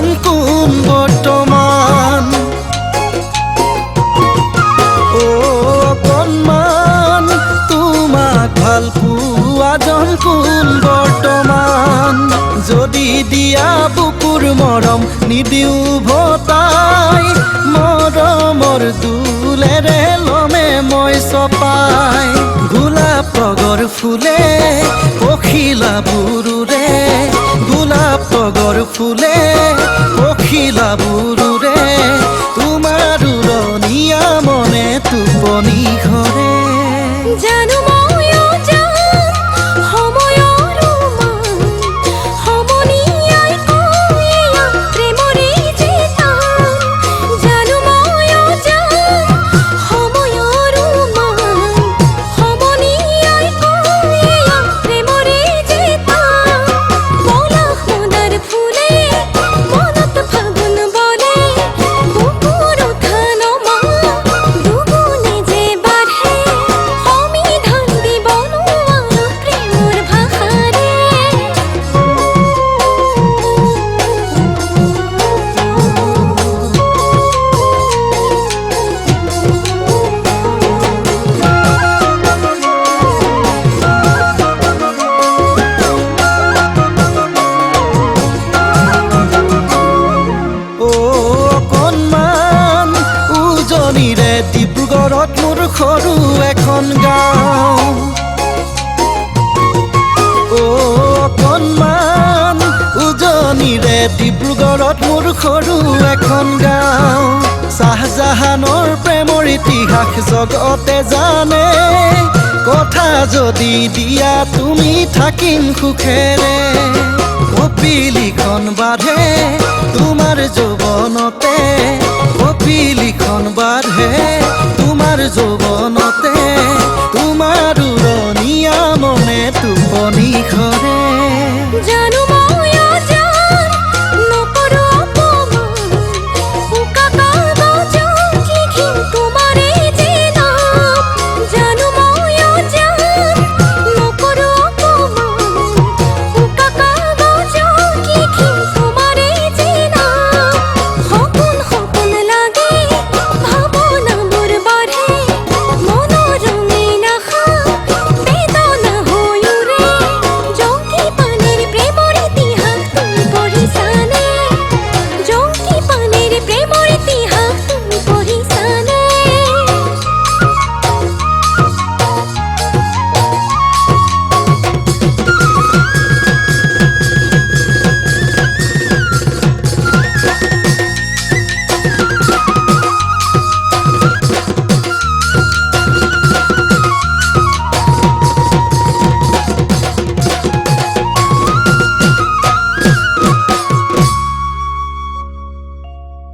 জন কোন বৰ্তমান অকণমান তোমাক ভাল পোৱা জন কোন বৰ্তমান যদি দিয়া বুকুৰ মৰম নিদিও ভতাই মৰমৰ দুলেৰে লমে মই চপাই গোলাপ তগৰ ফুলে পখিলা বুৰুৰে গোলাপ তগৰ ফুলে পখিলা বুৰুৰে তোমাৰ উৰণীয়া মনে টোপনি ঘৰে জানো ময়ো যাম সময়ৰ মান সমনীয়াই কইয়া প্ৰেমৰে যে টান জানো ময়ো যাম সময়ৰ মান সমনীয়াই কইয়া প্ৰেমৰে যে টান পলাশ মদাৰ ফুলে মনত ফাগুন বলে বুকুৰ উঠা নমা দুগুণে যে বাঢ়ে সমিধান দিব নোৱাৰো প্ৰেমৰ ভাষাৰে অকণমান উজনিৰে ডিব্ৰুগড়ত মোৰ সৰু এখন গাঁও অকণমান উজনিৰে ডিব্ৰুগড়ত মোৰ সৰু এখন গাঁও চাহজাহানৰ প্ৰেমৰ ইতিহাস জগতে জানে কথা যদি দিয়া তুমি থাকিম সুখেৰে কপিলিখন বাঢ়ে তোমাৰ যৌৱনতে কপিলিখন বাঢ়ে তোমাৰ যৌৱনতে